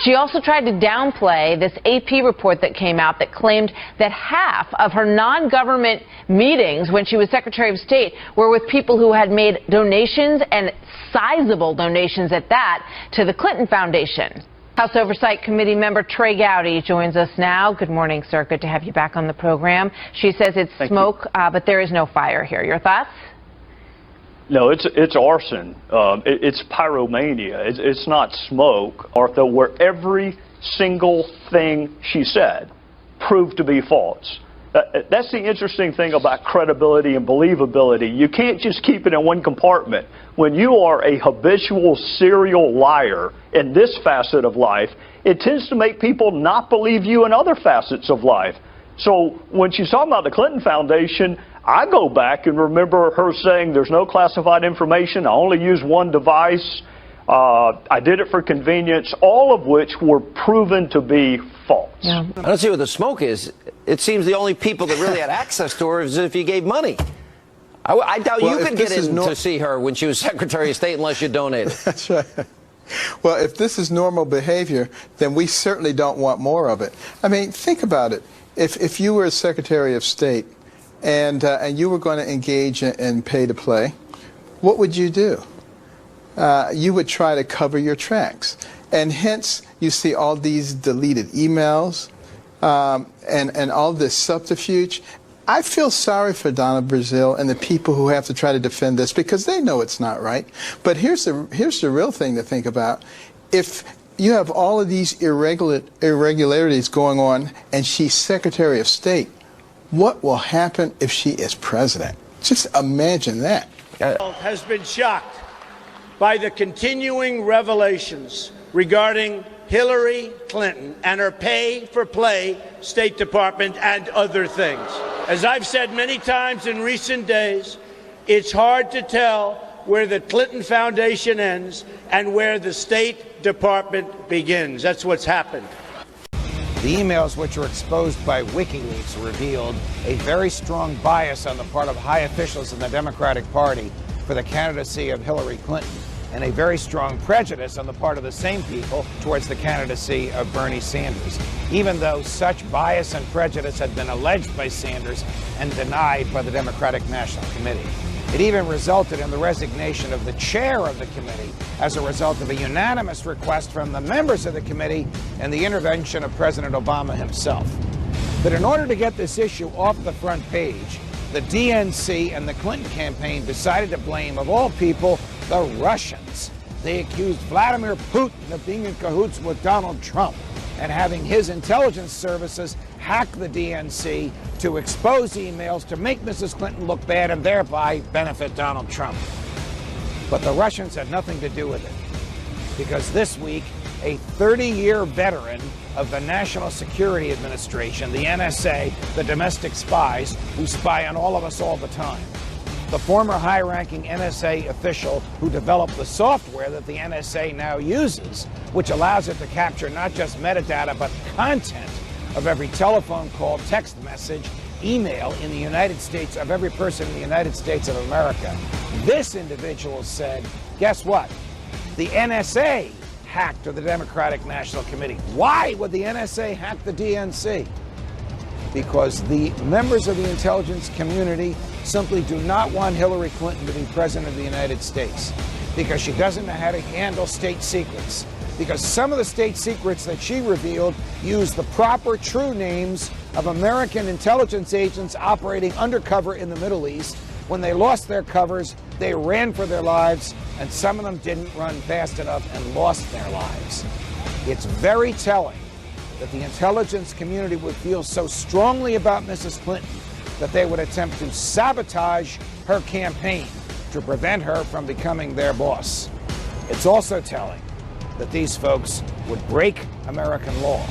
She also tried to downplay this AP report that came out that claimed that half of her non-government meetings when she was Secretary of State were with people who had made donations, and sizable donations at that, to the Clinton Foundation. House Oversight Committee member Trey Gowdy joins us now. Good morning, sir. Good to have you back on the program. She says it's smoke, but there is no fire here. Your thoughts? No, it's arson. It's pyromania. It's not smoke, Arthur, where every single thing she said proved to be false. That's the interesting thing about credibility and believability. You can't just keep it in one compartment. When you are a habitual serial liar in this facet of life, it tends to make people not believe you in other facets of life. So when she's talking about the Clinton Foundation, I go back and remember her saying there's no classified information. I only use one device. I did it for convenience, all of which were proven to be false. Yeah. I don't see what the smoke is. It seems the only people that really had access to her is if you gave money. I doubt you could get in to see her when she was Secretary of State unless you donated. That's right. Well, if this is normal behavior, then we certainly don't want more of it. I mean, think about it. If you were Secretary of State and you were going to engage in pay to play, what would you do? You would try to cover your tracks. And hence, you see all these deleted emails and all this subterfuge. I feel sorry for Donna Brazile and the people who have to try to defend this because they know it's not right. But here's the real thing to think about. If you have all of these irregularities going on and she's Secretary of State, what will happen if she is president? Just imagine that. Has been shocked by the continuing revelations regarding Hillary Clinton and her pay-for-play State Department and other things. As I've said many times in recent days, it's hard to tell where the Clinton Foundation ends and where the State Department begins. That's what's happened. The emails which were exposed by WikiLeaks revealed a very strong bias on the part of high officials in the Democratic Party for the candidacy of Hillary Clinton, and a very strong prejudice on the part of the same people towards the candidacy of Bernie Sanders, even though such bias and prejudice had been alleged by Sanders and denied by the Democratic National Committee. It even resulted in the resignation of the chair of the committee as a result of a unanimous request from the members of the committee and the intervention of President Obama himself. But in order to get this issue off the front page, the DNC and the Clinton campaign decided to blame, of all people, the Russians. They accused Vladimir Putin of being in cahoots with Donald Trump and having his intelligence services hack the DNC to expose emails to make Mrs. Clinton look bad and thereby benefit Donald Trump. But the Russians had nothing to do with it, because this week, a 30-year veteran of the National Security Administration, the NSA, the domestic spies who spy on all of us all the time, the former high-ranking NSA official who developed the software that the NSA now uses, which allows it to capture not just metadata, but content of every telephone call, text message, email in the United States of every person in the United States of America. This individual said, guess what? The NSA hacked the Democratic National Committee. Why would the NSA hack the DNC? Because the members of the intelligence community simply do not want Hillary Clinton to be president of the United States, because she doesn't know how to handle state secrets, because some of the state secrets that she revealed use the proper true names of American intelligence agents operating undercover in the Middle East. When they lost their covers, they ran for their lives, and some of them didn't run fast enough and lost their lives. It's very telling that the intelligence community would feel so strongly about Mrs. Clinton that they would attempt to sabotage her campaign to prevent her from becoming their boss. It's also telling that these folks would break American law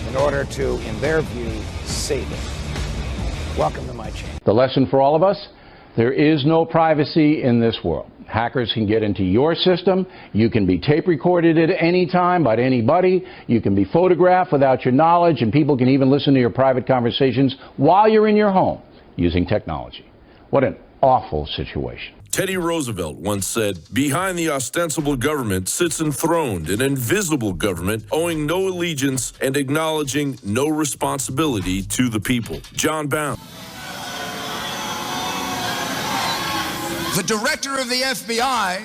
in order to, in their view, save it. Welcome to my channel. The lesson for all of us: there is no privacy in this world. Hackers can get into your system. You can be tape recorded at any time by anybody. You can be photographed without your knowledge, and people can even listen to your private conversations while you're in your home using technology. What an awful situation. Teddy Roosevelt once said, "Behind the ostensible government sits enthroned an invisible government owing no allegiance and acknowledging no responsibility to the people." John Bound. The director of the FBI,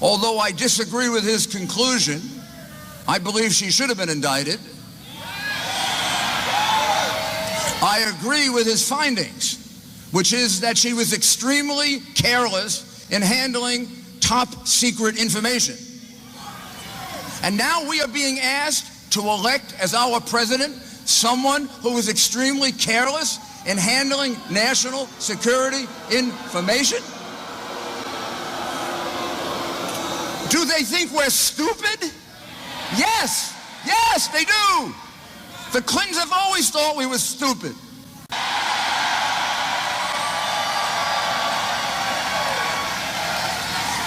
although I disagree with his conclusion, I believe she should have been indicted. I agree with his findings, which is that she was extremely careless in handling top secret information. And now we are being asked to elect as our president someone who was extremely careless in handling national security information? Do they think we're stupid? Yes, yes, they do. The Clintons have always thought we were stupid.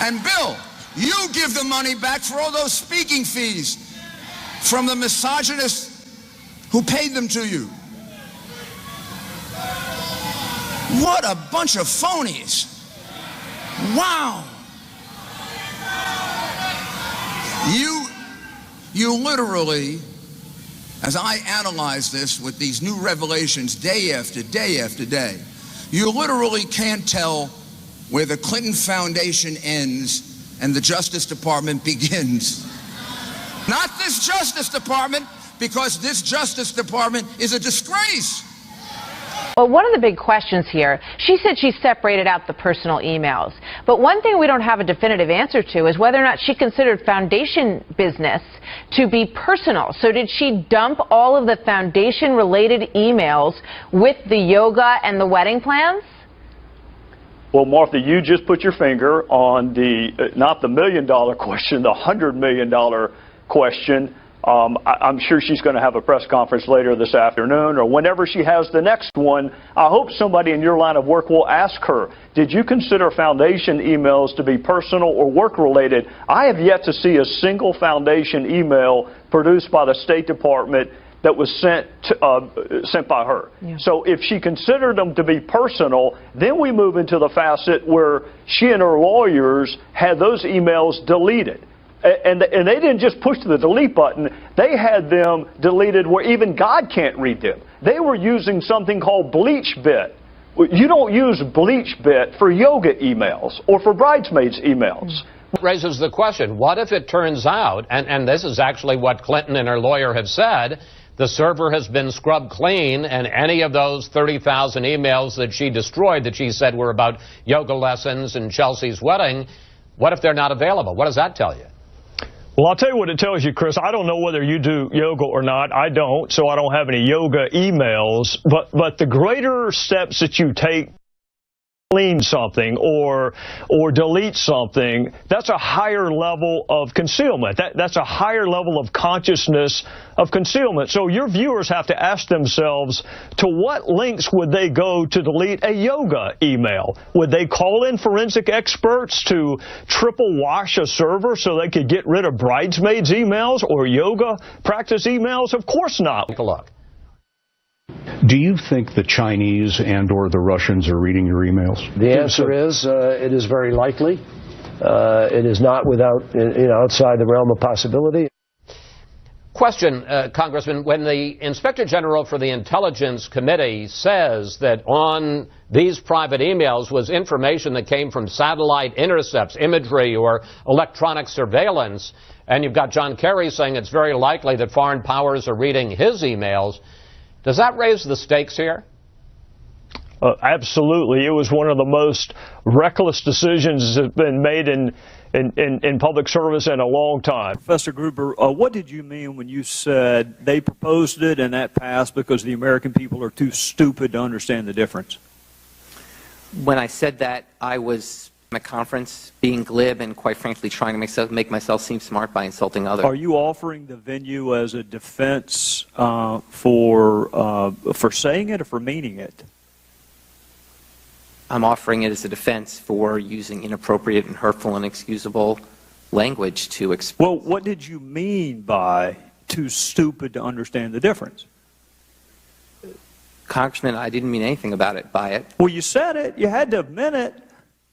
And Bill, you give the money back for all those speaking fees from the misogynists who paid them to you. What a bunch of phonies. Wow. You literally, as I analyze this with these new revelations day after day after day, you literally can't tell where the Clinton Foundation ends and the Justice Department begins. Not this Justice Department, because this Justice Department is a disgrace. Well, one of the big questions here, she said she separated out the personal emails. But one thing we don't have a definitive answer to is whether or not she considered foundation business to be personal. So did she dump all of the foundation-related emails with the yoga and the wedding plans? Well, Martha, you just put your finger on the, not the $1 million question, the $100 million question. I'm sure she's going to have a press conference later this afternoon or whenever she has the next one. I hope somebody in your line of work will ask her, did you consider foundation emails to be personal or work-related? I have yet to see a single foundation email produced by the State Department that was sent by her. Yeah. So if she considered them to be personal, then we move into the facet where she and her lawyers had those emails deleted. And they didn't just push the delete button. They had them deleted where even God can't read them. They were using something called BleachBit. You don't use BleachBit for yoga emails or for bridesmaids emails. It raises the question, what if it turns out, and this is actually what Clinton and her lawyer have said, the server has been scrubbed clean and any of those 30,000 emails that she destroyed that she said were about yoga lessons and Chelsea's wedding, what if they're not available? What does that tell you? Well, I'll tell you what it tells you, Chris. I don't know whether you do yoga or not. I don't, so I don't have any yoga emails. But the greater steps that you take, clean something or delete something, that's a higher level of concealment. That's a higher level of consciousness of concealment. So your viewers have to ask themselves, to what lengths would they go to delete a yoga email? Would they call in forensic experts to triple wash a server so they could get rid of bridesmaids emails or yoga practice emails? Of course not. Take a look. Do you think the Chinese and or the Russians are reading your emails? The answer is it is very likely. It is not without, outside the realm of possibility. Question, Congressman, when the Inspector General for the Intelligence Committee says that on these private emails was information that came from satellite intercepts, imagery, or electronic surveillance, and you've got John Kerry saying it's very likely that foreign powers are reading his emails, does that raise the stakes here? Absolutely. It was one of the most reckless decisions that have been made in public service in a long time. Professor Gruber, what did you mean when you said they proposed it and that passed because the American people are too stupid to understand the difference? When I said that, I was at a conference being glib and quite frankly trying to make myself seem smart by insulting others. Are you offering the venue as a defense for saying it or for meaning it? I'm offering it as a defense for using inappropriate and hurtful and inexcusable language to express. Well, what did you mean by too stupid to understand the difference? Congressman, I didn't mean anything by it. Well, you said it. You had to admit it.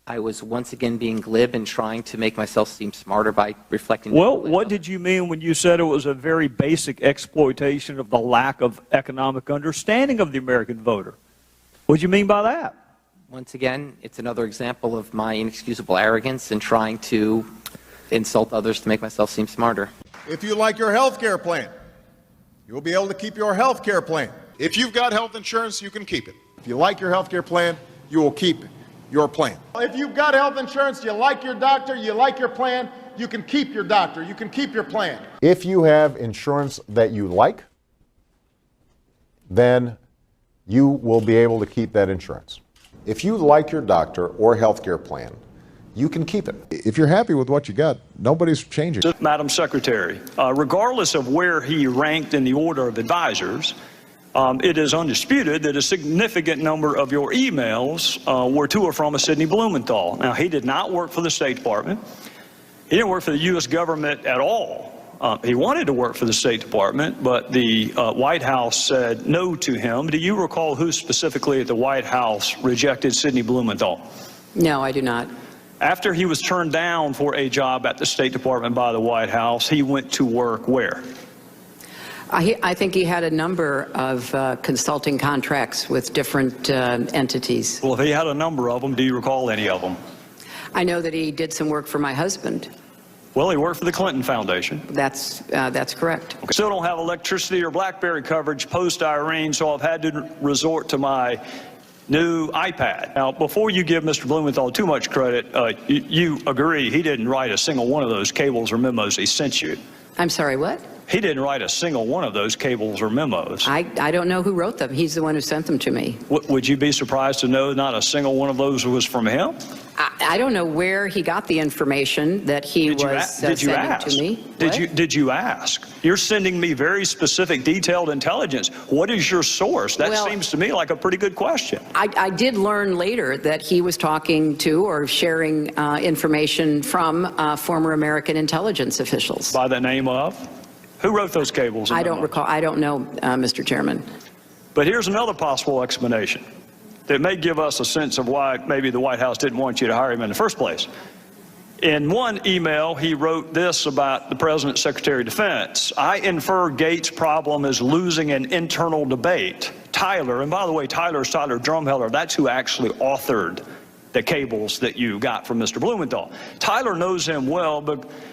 I was once again being glib and trying to make myself seem smarter by reflecting. Well, what did you mean when you said it was a very basic exploitation of the lack of economic understanding of the American voter? What do you mean by that? Once again, it's another example of my inexcusable arrogance in trying to insult others to make myself seem smarter. If you like your health care plan, you'll be able to keep your health care plan. If you've got health insurance, you can keep it. If you like your health care plan, you will keep your plan. If you've got health insurance, you like your doctor, you like your plan, you can keep your doctor, you can keep your plan. If you have insurance that you like, then you will be able to keep that insurance. If you like your doctor or health care plan, you can keep it. If you're happy with what you got, nobody's changing. Madam Secretary, regardless of where he ranked in the order of advisors, it is undisputed that a significant number of your emails were to or from a Sidney Blumenthal. Now, he did not work for the State Department. He didn't work for the U.S. government at all. He wanted to work for the State Department, but the White House said no to him. Do you recall who specifically at the White House rejected Sidney Blumenthal? No, I do not. After he was turned down for a job at the State Department by the White House, he went to work where? I think he had a number of consulting contracts with different entities. Well, if he had a number of them, do you recall any of them? I know that he did some work for my husband. Well, he worked for the Clinton Foundation. That's correct. Okay. Still don't have electricity or BlackBerry coverage post-Irene, so I've had to resort to my new iPad. Now, before you give Mr. Blumenthal too much credit, you agree he didn't write a single one of those cables or memos he sent you. I'm sorry, what? He didn't write a single one of those cables or memos. I don't know who wrote them. He's the one who sent them to me. Would you be surprised to know not a single one of those was from him? I don't know where he got the information that he was sending to me. Did you ask? You're sending me very specific, detailed intelligence. What is your source? That seems to me like a pretty good question. I did learn later that he was talking to or sharing information from former American intelligence officials. By the name of? Who wrote those cables? I don't recall. I don't know, Mr. Chairman. But here's another possible explanation that may give us a sense of why maybe the White House didn't want you to hire him in the first place. In one email, he wrote this about the President's Secretary of Defense. I infer Gates' problem is losing an internal debate. Tyler, and by the way, Tyler's Tyler Drumheller, that's who actually authored the cables that you got from Mr. Blumenthal. Tyler knows him well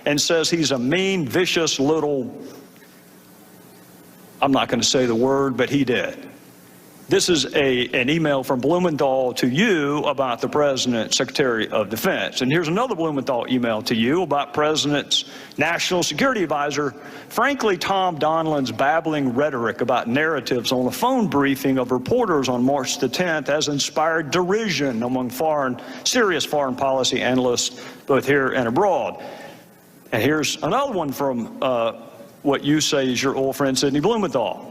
and says he's a mean, vicious little, I'm not going to say the word, but he did. This is an email from Blumenthal to you about the President's Secretary of Defense. And here's another Blumenthal email to you about President's National Security Advisor. Frankly, Tom Donilon's babbling rhetoric about narratives on a phone briefing of reporters on March the 10th has inspired derision among serious foreign policy analysts, both here and abroad. And here's another one from what you say is your old friend Sidney Blumenthal.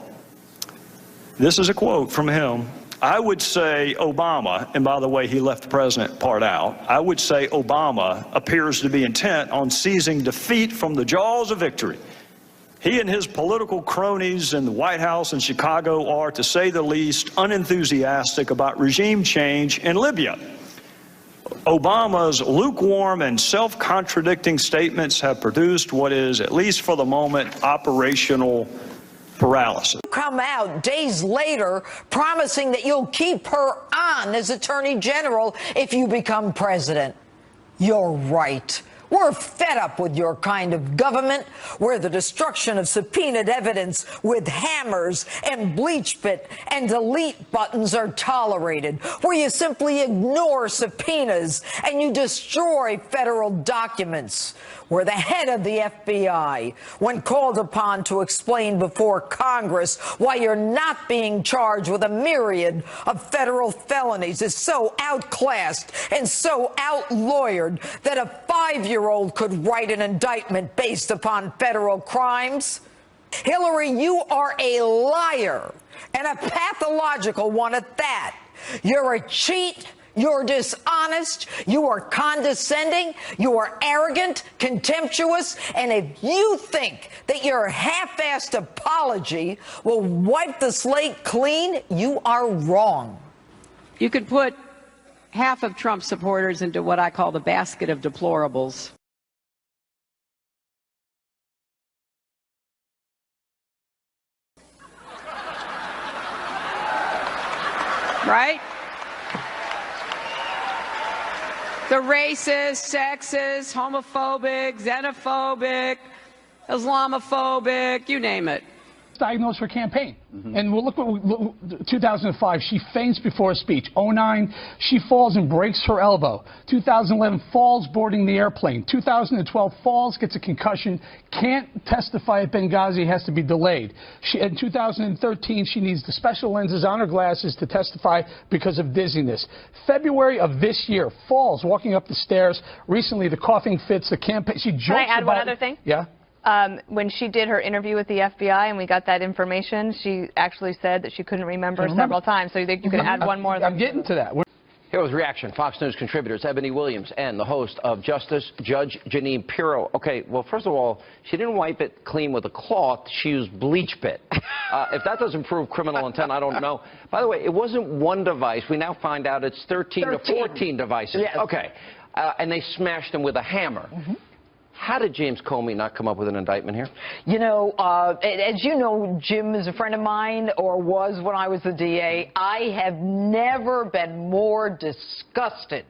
This is a quote from him. I would say Obama, and by the way, he left the president part out. I would say Obama appears to be intent on seizing defeat from the jaws of victory. He and his political cronies in the White House in Chicago are, to say the least, unenthusiastic about regime change in Libya. Obama's lukewarm and self-contradicting statements have produced what is, at least for the moment, operational paralysis. Come out days later promising that you'll keep her on as Attorney General if you become president. You're right. We're fed up with your kind of government where the destruction of subpoenaed evidence with hammers and bleach pit and delete buttons are tolerated, where you simply ignore subpoenas and you destroy federal documents, where the head of the FBI, when called upon to explain before Congress why you're not being charged with a myriad of federal felonies, is so outclassed and so outlawyered that a 5-year-old could write an indictment based upon federal crimes. Hillary, you are a liar, and a pathological one at that. You're a cheat. You're dishonest, you are condescending, you are arrogant, contemptuous, and if you think that your half-assed apology will wipe the slate clean, you are wrong. You could put half of Trump supporters into what I call the basket of deplorables. Right? The racist, sexist, homophobic, xenophobic, Islamophobic, you name it. Diagnosed her campaign. And we'll look at 2005, she faints before a speech. 2009, she falls and breaks her elbow. 2011, falls boarding the airplane. 2012, falls, gets a concussion, can't testify at Benghazi, has to be delayed. In 2013, she needs the special lenses on her glasses to testify because of dizziness. February of this year, falls walking up the stairs. Recently, the coughing fits, the campaign. She jokes Can I add about, one other thing? Yeah. When she did her interview with the FBI and we got that information, she actually said that she couldn't remember several times. So you think you can add one more? I'm getting to that. Here was reaction. Fox News contributors Ebony Williams and the host of Justice Judge Jeanine Pirro. Okay, well, first of all, she didn't wipe it clean with a cloth. She used bleach bit. If that doesn't prove criminal intent, I don't know. By the way, it wasn't one device. We now find out it's 13 to 14 devices. Yes. Okay, and they smashed them with a hammer. How did James Comey not come up with an indictment here? You know, as you know, Jim is a friend of mine, or was when I was the DA. I have never been more disgusted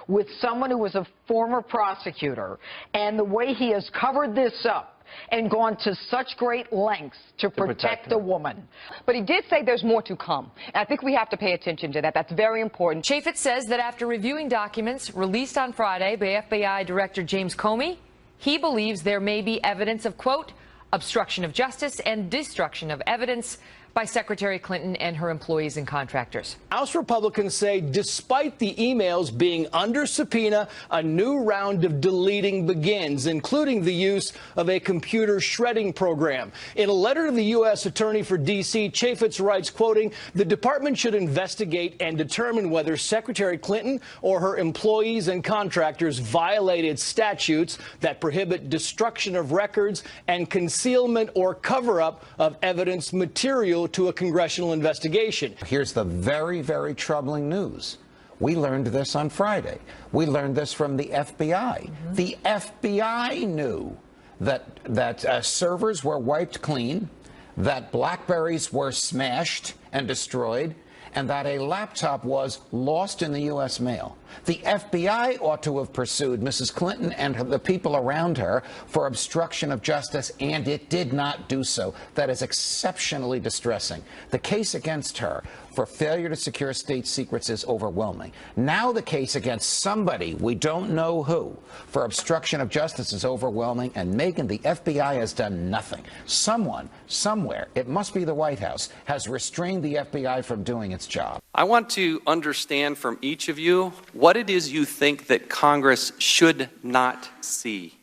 with someone who was a former prosecutor and the way he has covered this up and gone to such great lengths to protect the woman. But he did say there's more to come. And I think we have to pay attention to that. That's very important. Chaffetz says that after reviewing documents released on Friday by FBI Director James Comey, he believes there may be evidence of, quote, obstruction of justice and destruction of evidence by Secretary Clinton and her employees and contractors. House Republicans say despite the emails being under subpoena, a new round of deleting begins, including the use of a computer shredding program. In a letter to the U.S. Attorney for D.C., Chaffetz writes, quoting, the department should investigate and determine whether Secretary Clinton or her employees and contractors violated statutes that prohibit destruction of records and concealment or cover-up of evidence material to a congressional investigation. Here's the very, very troubling news. We learned this on Friday. We learned this from the FBI. The FBI knew that servers were wiped clean, that BlackBerries were smashed and destroyed, and that a laptop was lost in the U.S. mail. The FBI ought to have pursued Mrs. Clinton and the people around her for obstruction of justice, and it did not do so. That is exceptionally distressing. The case against her for failure to secure state secrets is overwhelming. Now the case against somebody, we don't know who, for obstruction of justice is overwhelming, and Megan, the FBI has done nothing. Someone, somewhere, it must be the White House, has restrained the FBI from doing its job. I want to understand from each of you what it is you think that Congress should not see.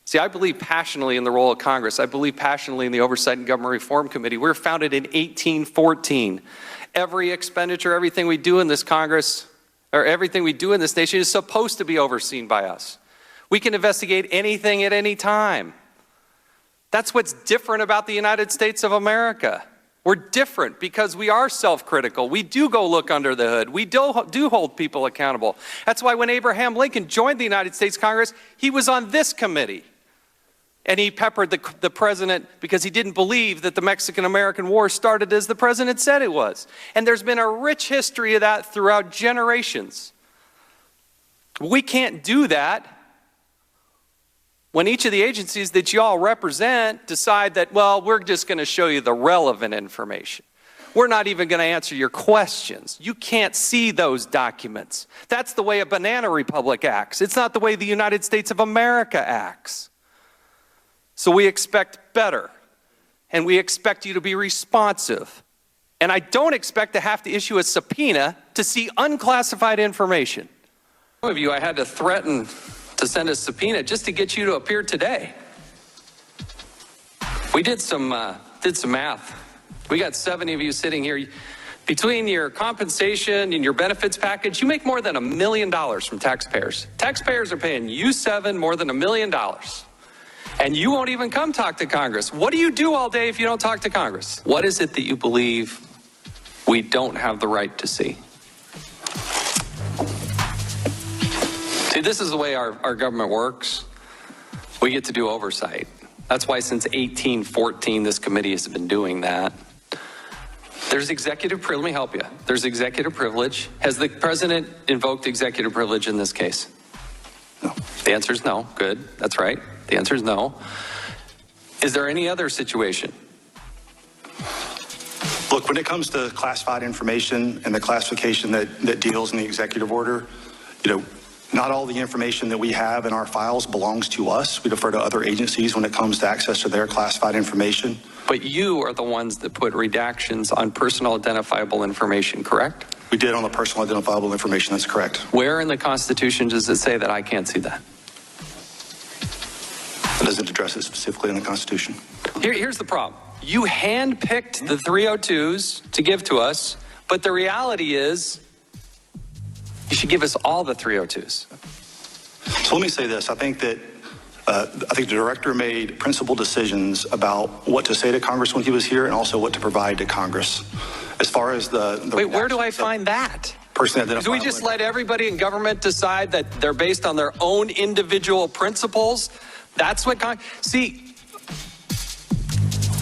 See, I believe passionately in the role of Congress. I believe passionately in the Oversight and Government Reform Committee. We were founded in 1814. Every expenditure, everything we do in this Congress, or everything we do in this nation is supposed to be overseen by us. We can investigate anything at any time. That's what's different about the United States of America. We're different because we are self-critical. We do go look under the hood. We do hold people accountable. That's why when Abraham Lincoln joined the United States Congress, he was on this committee. And he peppered the president because he didn't believe that the Mexican-American War started as the president said it was. And there's been a rich history of that throughout generations. We can't do that when each of the agencies that you all represent decide that, well, we're just going to show you the relevant information. We're not even going to answer your questions. You can't see those documents. That's the way a banana republic acts. It's not the way the United States of America acts. So we expect better, and we expect you to be responsive. And I don't expect to have to issue a subpoena to see unclassified information. Some of you, I had to threaten to send a subpoena just to get you to appear today. We did some math. We got 70 of you sitting here. Between your compensation and your benefits package, you make more than $1 million from taxpayers. Taxpayers are paying you more than $1 million. And you won't even come talk to Congress. What do you do all day if you don't talk to Congress? What is it that you believe we don't have the right to see? See, this is the way our government works. We get to do oversight. That's why since 1814, this committee has been doing that. There's executive privilege. Let me help you. There's executive privilege. Has the president invoked executive privilege in this case? No. The answer is no. Good. That's right. The answer is no. Is there any other situation? Look, when it comes to classified information and the classification that deals in the executive order, not all the information that we have in our files belongs to us. We defer to other agencies when it comes to access to their classified information. But you are the ones that put redactions on personal identifiable information, correct? We did on the personal identifiable information, that's correct. Where in the Constitution does it say that I can't see that? It doesn't address it specifically in the Constitution. Here's the problem. You handpicked the 302s to give to us, but the reality is you should give us all the 302s. So let me say this. I think that the director made principled decisions about what to say to Congress when he was here and also what to provide to Congress. As far as the Wait, where do I find that? Do we just let everybody in government decide that they're based on their own individual principles? That's what see,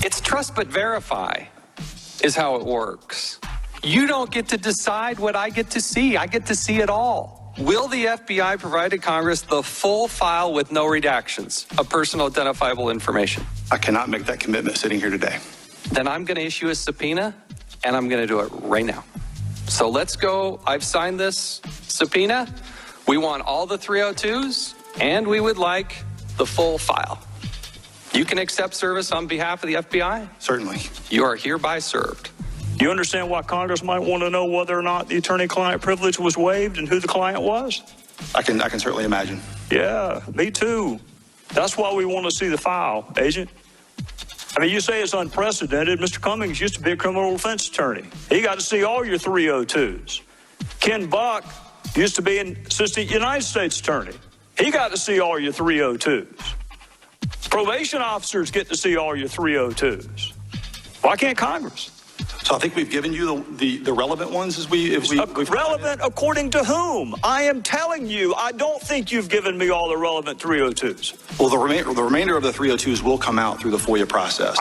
it's trust but verify is how it works. You don't get to decide what I get to see. I get to see it all. Will the FBI provide to Congress the full file with no redactions of personal identifiable information? I cannot make that commitment sitting here today. Then I'm going to issue a subpoena, and I'm going to do it right now. So let's go. I've signed this subpoena. We want all the 302s, and we would like the full file. You can accept service on behalf of the FBI? Certainly. You are hereby served. Do you understand why Congress might want to know whether or not the attorney-client privilege was waived and who the client was? I can certainly imagine. Yeah, me too. That's why we want to see the file, Agent. I mean, you say it's unprecedented. Mr. Cummings used to be a criminal defense attorney. He got to see all your 302s. Ken Buck used to be an assistant United States attorney. He got to see all your 302s. Probation officers get to see all your 302s. Why can't Congress? So I think we've given you the relevant ones relevant according to whom? I am telling you, I don't think you've given me all the relevant 302s. Well, the remainder of the 302s will come out through the FOIA process.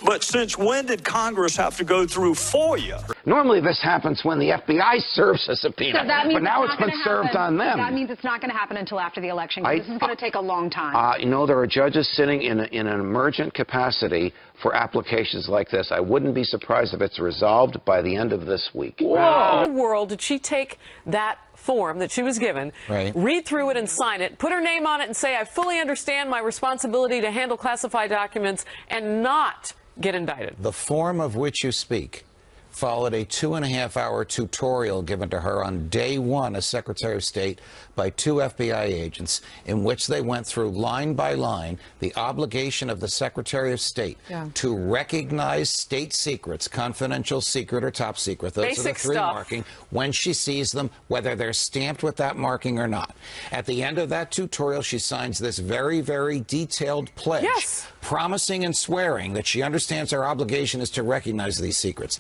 But since when did Congress have to go through FOIA? Normally this happens when the FBI serves a subpoena, So that means but now it's it's been served on them. That means it's not going to happen until after the election, because this is going to take a long time. There are judges sitting in an emergent capacity for applications like this. I wouldn't be surprised if it's resolved by the end of this week. Whoa! In the world did she take that form that she was given, read through it and sign it, put her name on it and say, I fully understand my responsibility to handle classified documents, and not get indicted? The form of which you speak followed a 2.5-hour tutorial given to her on day one as Secretary of State by 2 FBI agents, in which they went through line by line the obligation of the Secretary of State to recognize state secrets, confidential, secret, or top secret. Those Basic are the 3 stuff. marking, when she sees them, whether they're stamped with that marking or not. At the end of that tutorial, she signs this very, very detailed pledge, promising and swearing that she understands her obligation is to recognize these secrets.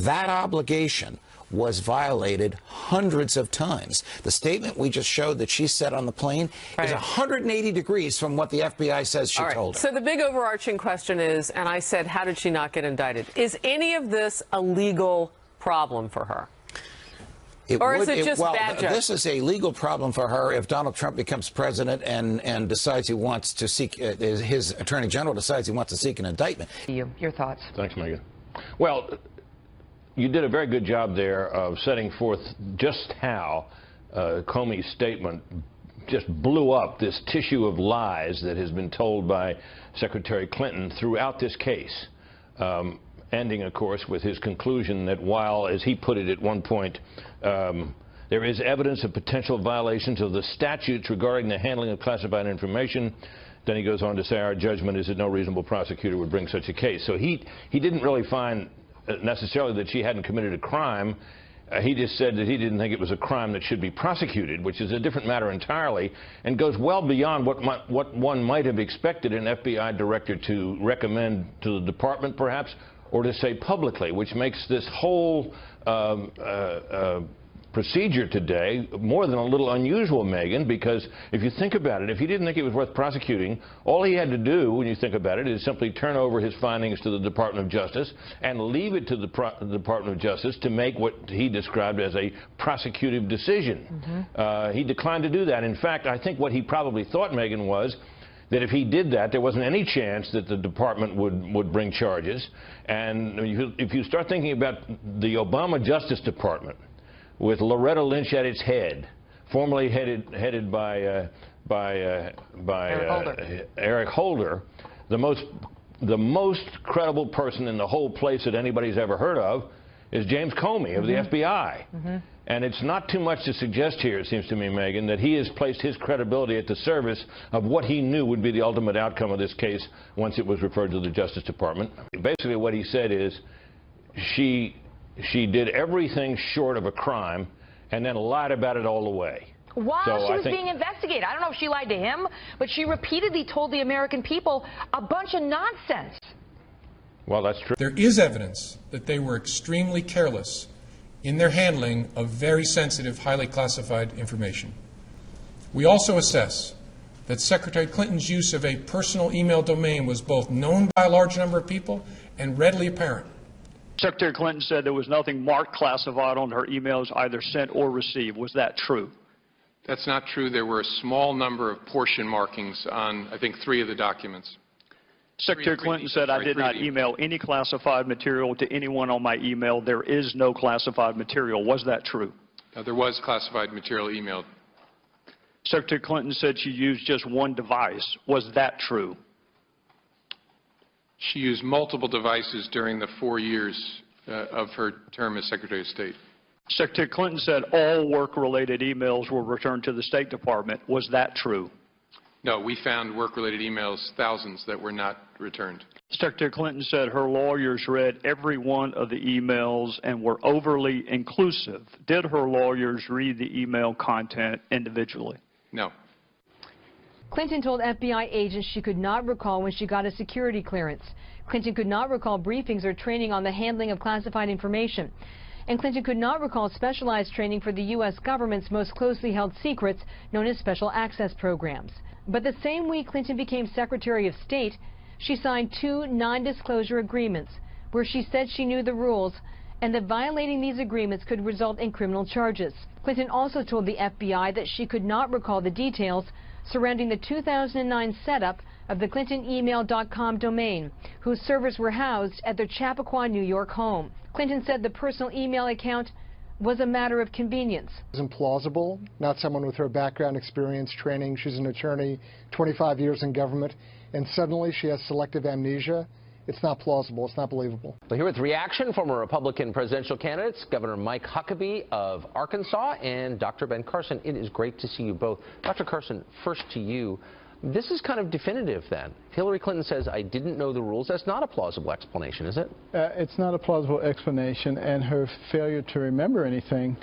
That obligation was violated hundreds of times. The statement we just showed that she said on the plane is 180 degrees from what the FBI says she told her. So the big overarching question is, and I said, how did she not get indicted? Is any of this a legal problem for her? Or is it just bad judgment? This is a legal problem for her if Donald Trump becomes president and decides he wants to seek, his attorney general decides he wants to seek an indictment. Your thoughts? Thanks, Megan. Well, you did a very good job there of setting forth just how Comey's statement just blew up this tissue of lies that has been told by Secretary Clinton throughout this case, ending, of course, with his conclusion that while, as he put it at one point, there is evidence of potential violations of the statutes regarding the handling of classified information, then he goes on to say, our judgment is that no reasonable prosecutor would bring such a case. So he didn't really find necessarily that she hadn't committed a crime. He just said that he didn't think it was a crime that should be prosecuted, which is a different matter entirely, and goes well beyond what one might have expected an FBI director to recommend to the department, perhaps, or to say publicly, which makes this whole procedure today more than a little unusual, Megan, because if you think about it, if he didn't think it was worth prosecuting, all he had to do, when you think about it, is simply turn over his findings to the Department of Justice and leave it to the Department of Justice to make what he described as a prosecutive decision. He declined to do that. In fact, I think what he probably thought, Megan, was that if he did that, there wasn't any chance that the department would bring charges. And if you start thinking about the Obama Justice Department, with Loretta Lynch at its head, formerly headed by Eric Holder, the most credible person in the whole place that anybody's ever heard of is James Comey of the FBI. And it's not too much to suggest here, it seems to me, Megan, that he has placed his credibility at the service of what he knew would be the ultimate outcome of this case once it was referred to the Justice Department. Basically what he said is she did everything short of a crime and then lied about it all the way. While she was being investigated. I don't know if she lied to him, but she repeatedly told the American people a bunch of nonsense. Well, that's true. There is evidence that they were extremely careless in their handling of very sensitive, highly classified information. We also assess that Secretary Clinton's use of a personal email domain was both known by a large number of people and readily apparent. Secretary Clinton said there was nothing marked classified on her emails either sent or received. Was that true? That's not true. There were a small number of portion markings on, I think, 3 of the documents. Secretary Clinton said, I did not email any classified material to anyone on my email. There is no classified material. Was that true? There was classified material emailed. Secretary Clinton said she used just one device. Was that true? She used multiple devices during the 4 years of her term as Secretary of State. Secretary Clinton said all work-related emails were returned to the State Department. Was that true? No, we found work-related emails, thousands, that were not returned. Secretary Clinton said her lawyers read every one of the emails and were overly inclusive. Did her lawyers read the email content individually? No. Clinton told FBI agents she could not recall when she got a security clearance. Clinton could not recall briefings or training on the handling of classified information. And Clinton could not recall specialized training for the U.S. government's most closely held secrets, known as special access programs. But the same week Clinton became Secretary of State, she signed 2 non-disclosure agreements where she said she knew the rules and that violating these agreements could result in criminal charges. Clinton also told the FBI that she could not recall the details surrounding the 2009 setup of the ClintonEmail.com domain, whose servers were housed at their Chappaqua, New York home. Clinton said the personal email account was a matter of convenience. It's implausible, not someone with her background, experience, training. She's an attorney, 25 years in government, and suddenly she has selective amnesia. It's not plausible. It's not believable. Well, here with reaction from our Republican presidential candidates, Governor Mike Huckabee of Arkansas and Dr. Ben Carson. It is great to see you both. Dr. Carson, first to you. This is kind of definitive then. Hillary Clinton says, I didn't know the rules. That's not a plausible explanation, is it? It's not a plausible explanation, and her failure to remember anything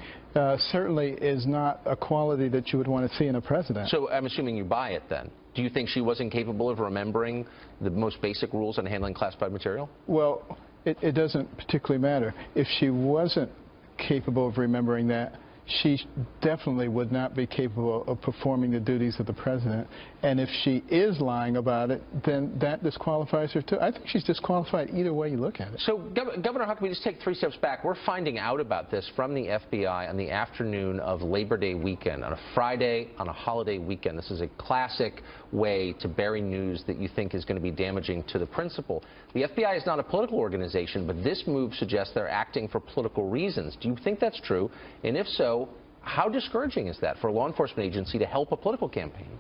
certainly is not a quality that you would want to see in a president. So I'm assuming you buy it then. Do you think she wasn't capable of remembering the most basic rules on handling classified material? Well, it doesn't particularly matter. If she wasn't capable of remembering that, she definitely would not be capable of performing the duties of the president. And if she is lying about it, then that disqualifies her too. I think she's disqualified either way you look at it. So, Governor Huckabee, just take 3 steps back. We're finding out about this from the FBI on the afternoon of Labor Day weekend, on a Friday, on a holiday weekend. This is a classic way to bury news that you think is going to be damaging to the principal. The FBI is not a political organization, but this move suggests they're acting for political reasons. Do you think that's true? And if so, how discouraging is that for a law enforcement agency to help a political campaign?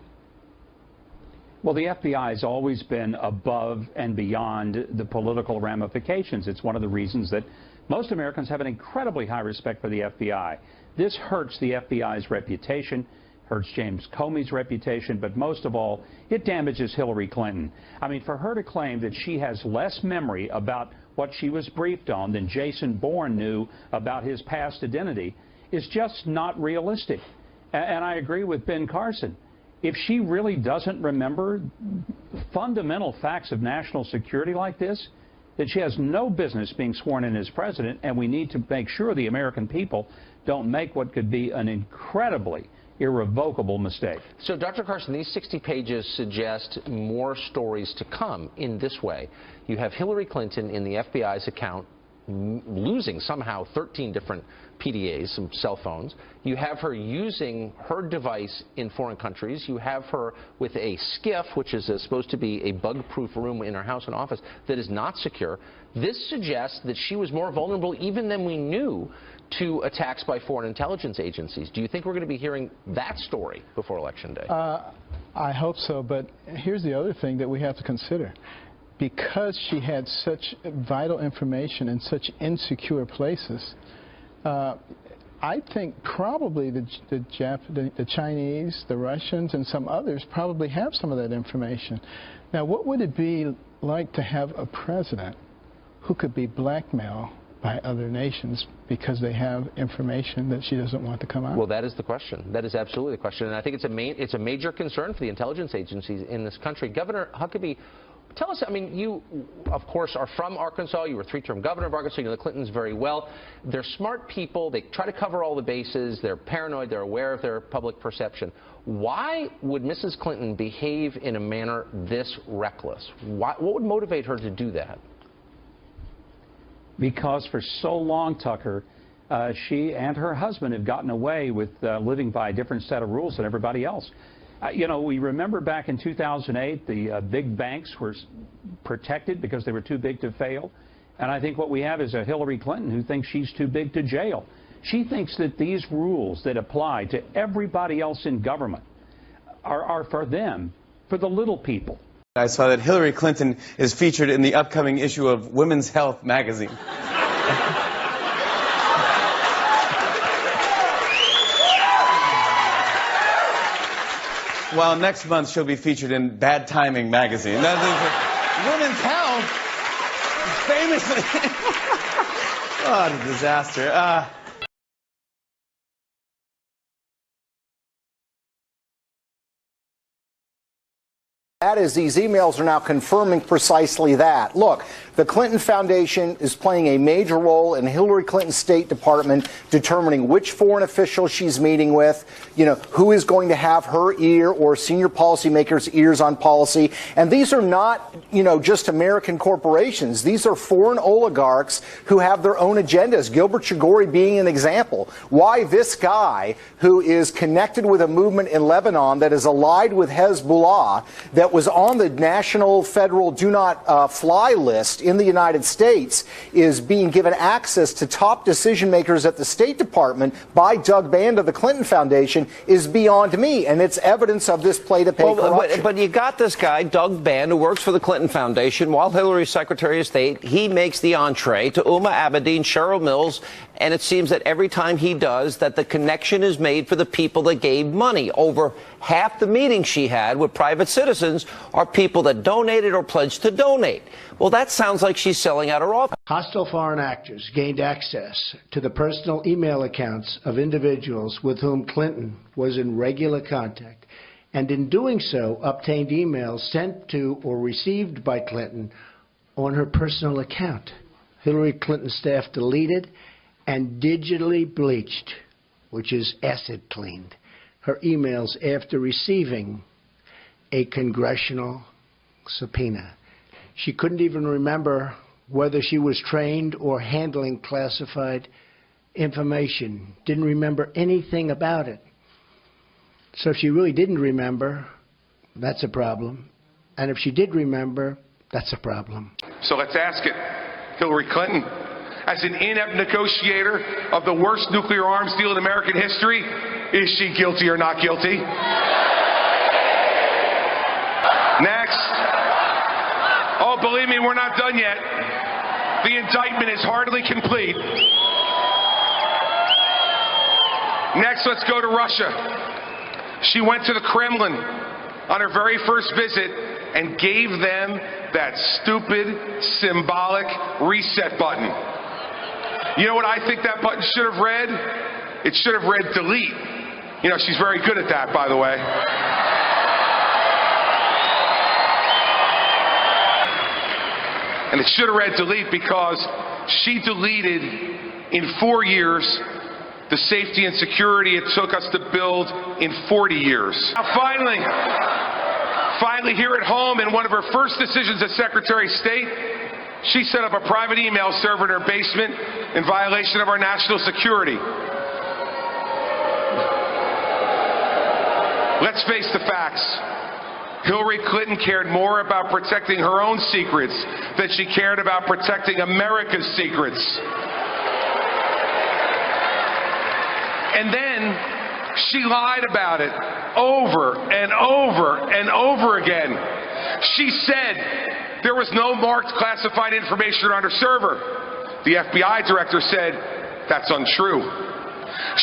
Well, the FBI has always been above and beyond the political ramifications. It's one of the reasons that most Americans have an incredibly high respect for the FBI. This hurts the FBI's reputation, hurts James Comey's reputation, but most of all, it damages Hillary Clinton. I mean, for her to claim that she has less memory about what she was briefed on than Jason Bourne knew about his past identity is just not realistic. And I agree with Ben Carson. If she really doesn't remember fundamental facts of national security like this, that she has no business being sworn in as president, and we need to make sure the American people don't make what could be an incredibly irrevocable mistake. So, Dr. Carson, these 60 pages suggest more stories to come in this way. You have Hillary Clinton in the FBI's account losing somehow 13 different PDAs, some cell phones. You have her using her device in foreign countries. You have her with a skiff, which is supposed to be a bug-proof room in her house and office that is not secure. This suggests that she was more vulnerable even than we knew to attacks by foreign intelligence agencies. Do you think we're going to be hearing that story before Election Day? I hope so, but here's the other thing that we have to consider. Because she had such vital information in such insecure places, I think probably the Chinese, the Russians, and some others probably have some of that information. Now, what would it be like to have a president who could be blackmailed by other nations because they have information that she doesn't want to come out? Well, that is the question. That is absolutely the question. And I think it's a major concern for the intelligence agencies in this country. Governor Huckabee, tell us, I mean, you, of course, are from Arkansas. You were three-term governor of Arkansas. You know the Clintons very well. They're smart people. They try to cover all the bases. They're paranoid. They're aware of their public perception. Why would Mrs. Clinton behave in a manner this reckless? What would motivate her to do that? Because for so long, Tucker, she and her husband have gotten away with living by a different set of rules than everybody else. You know, we remember back in 2008, the big banks were protected because they were too big to fail. And I think what we have is a Hillary Clinton who thinks she's too big to jail. She thinks that these rules that apply to everybody else in government are for them, for the little people. I saw that Hillary Clinton is featured in the upcoming issue of Women's Health magazine. Well, next month she'll be featured in Bad Timing magazine. Women's Health, famously. Oh, a disaster. That is, these emails are now confirming precisely that. Look, the Clinton Foundation is playing a major role in Hillary Clinton's State Department determining which foreign officials she's meeting with, you know, who is going to have her ear or senior policymakers' ears on policy. And these are not, you know, just American corporations. These are foreign oligarchs who have their own agendas, Gilbert Chagoury being an example. Why this guy, who is connected with a movement in Lebanon that is allied with Hezbollah, that was on the national federal do not fly list in the United States, is being given access to top decision makers at the State Department by Doug Band of the Clinton Foundation is beyond me, and it's evidence of this play-to-pay corruption. But you got this guy, Doug Band, who works for the Clinton Foundation. While Hillary's Secretary of State, he makes the entree to Uma Abedin, Cheryl Mills, and it seems that every time he does, that the connection is made for the people that gave money. Over half the meetings she had with private citizens are people that donated or pledged to donate. Well, that sounds like she's selling out her office. Hostile foreign actors gained access to the personal email accounts of individuals with whom Clinton was in regular contact, and in doing so, obtained emails sent to or received by Clinton on her personal account. Hillary Clinton's staff deleted and digitally bleached, which is acid cleaned, her emails after receiving a congressional subpoena. She couldn't even remember whether she was trained or handling classified information, didn't remember anything about it. So if she really didn't remember, that's a problem. And if she did remember, that's a problem. So let's ask it. Hillary Clinton, as an inept negotiator of the worst nuclear arms deal in American history, is she guilty or not guilty? Next. Oh, believe me, we're not done yet. The indictment is hardly complete. Next, let's go to Russia. She went to the Kremlin on her very first visit and gave them that stupid, symbolic reset button. You know what I think that button should have read? It should have read delete. You know, she's very good at that, by the way. And it should have read delete because she deleted in 4 years the safety and security it took us to build in 40 years. Now finally here at home, in one of her first decisions as Secretary of State, she set up a private email server in her basement in violation of our national security. Let's face the facts. Hillary Clinton cared more about protecting her own secrets than she cared about protecting America's secrets. And then she lied about it over and over and over again. She said there was no marked classified information on her server. The FBI director said that's untrue.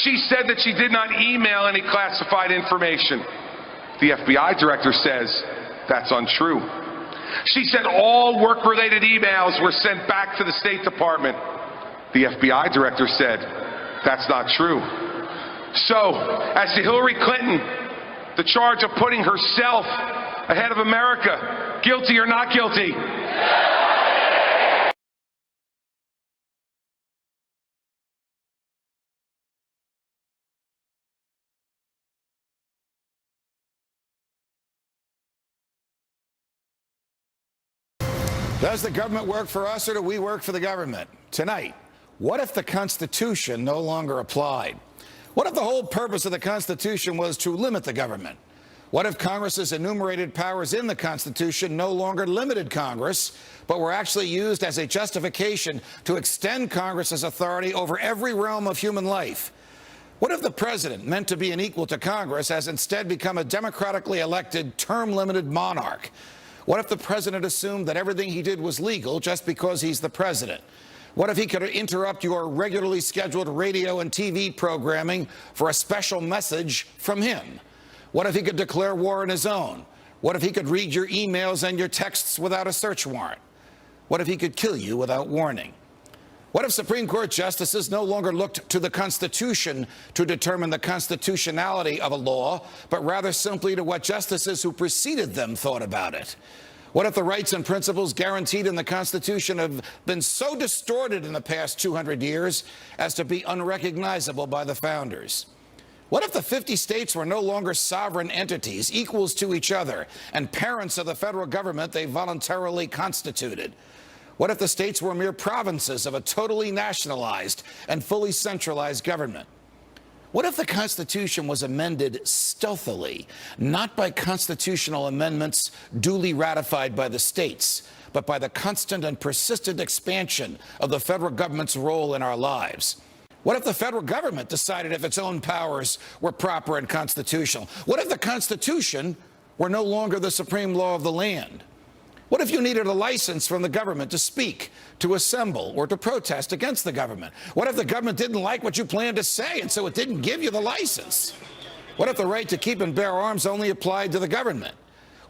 She said that she did not email any classified information. The FBI director says that's untrue. She said all work-related emails were sent back to the State Department. The FBI director said that's not true. So, as to Hillary Clinton, the charge of putting herself ahead of America, guilty or not guilty? Does the government work for us, or do we work for the government? Tonight, what if the Constitution no longer applied? What if the whole purpose of the Constitution was to limit the government? What if Congress's enumerated powers in the Constitution no longer limited Congress, but were actually used as a justification to extend Congress's authority over every realm of human life? What if the president, meant to be an equal to Congress, has instead become a democratically elected, term-limited monarch? What if the president assumed that everything he did was legal just because he's the president? What if he could interrupt your regularly scheduled radio and TV programming for a special message from him? What if he could declare war on his own? What if he could read your emails and your texts without a search warrant? What if he could kill you without warning? What if Supreme Court justices no longer looked to the Constitution to determine the constitutionality of a law, but rather simply to what justices who preceded them thought about it? What if the rights and principles guaranteed in the Constitution have been so distorted in the past 200 years as to be unrecognizable by the founders? What if the 50 states were no longer sovereign entities, equals to each other, and parents of the federal government they voluntarily constituted? What if the states were mere provinces of a totally nationalized and fully centralized government? What if the Constitution was amended stealthily, not by constitutional amendments duly ratified by the states, but by the constant and persistent expansion of the federal government's role in our lives? What if the federal government decided if its own powers were proper and constitutional? What if the Constitution were no longer the supreme law of the land? What if you needed a license from the government to speak, to assemble, or to protest against the government? What if the government didn't like what you planned to say, and so it didn't give you the license? What if the right to keep and bear arms only applied to the government?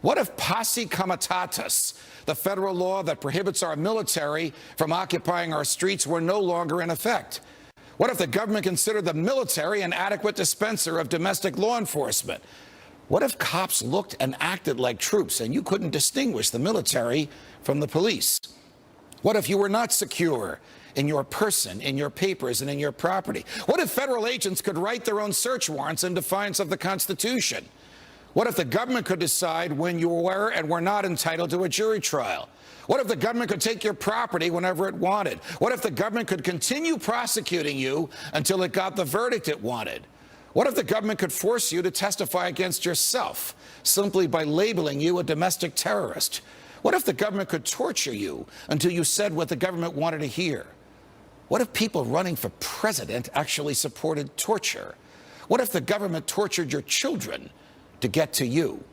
What if posse comitatus, the federal law that prohibits our military from occupying our streets, were no longer in effect? What if the government considered the military an adequate dispenser of domestic law enforcement? What if cops looked and acted like troops and you couldn't distinguish the military from the police? What if you were not secure in your person, in your papers, and in your property? What if federal agents could write their own search warrants in defiance of the Constitution? What if the government could decide when you were and were not entitled to a jury trial? What if the government could take your property whenever it wanted? What if the government could continue prosecuting you until it got the verdict it wanted? What if the government could force you to testify against yourself simply by labeling you a domestic terrorist? What if the government could torture you until you said what the government wanted to hear? What if people running for president actually supported torture? What if the government tortured your children to get to you?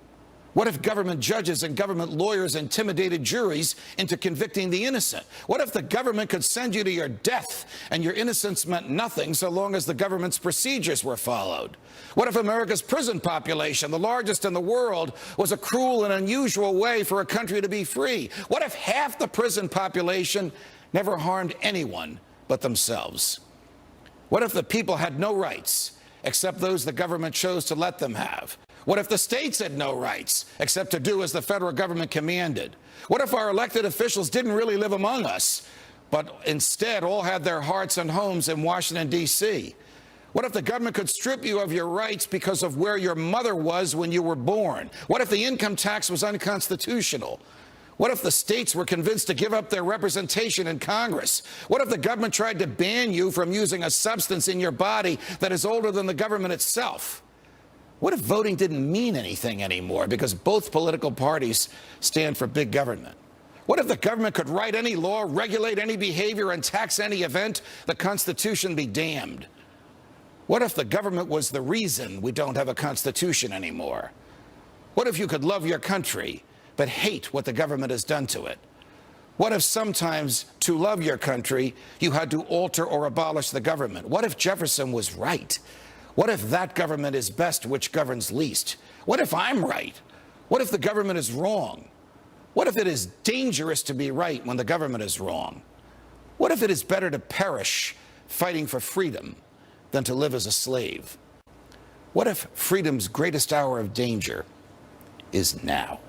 What if government judges and government lawyers intimidated juries into convicting the innocent? What if the government could send you to your death and your innocence meant nothing so long as the government's procedures were followed? What if America's prison population, the largest in the world, was a cruel and unusual way for a country to be free? What if half the prison population never harmed anyone but themselves? What if the people had no rights except those the government chose to let them have? What if the states had no rights except to do as the federal government commanded? What if our elected officials didn't really live among us, but instead all had their hearts and homes in Washington, D.C.? What if the government could strip you of your rights because of where your mother was when you were born? What if the income tax was unconstitutional? What if the states were convinced to give up their representation in Congress? What if the government tried to ban you from using a substance in your body that is older than the government itself? What if voting didn't mean anything anymore because both political parties stand for big government? What if the government could write any law, regulate any behavior, and tax any event? The Constitution be damned. What if the government was the reason we don't have a Constitution anymore? What if you could love your country but hate what the government has done to it? What if sometimes to love your country you had to alter or abolish the government? What if Jefferson was right? What if that government is best which governs least? What if I'm right? What if the government is wrong? What if it is dangerous to be right when the government is wrong? What if it is better to perish fighting for freedom than to live as a slave? What if freedom's greatest hour of danger is now?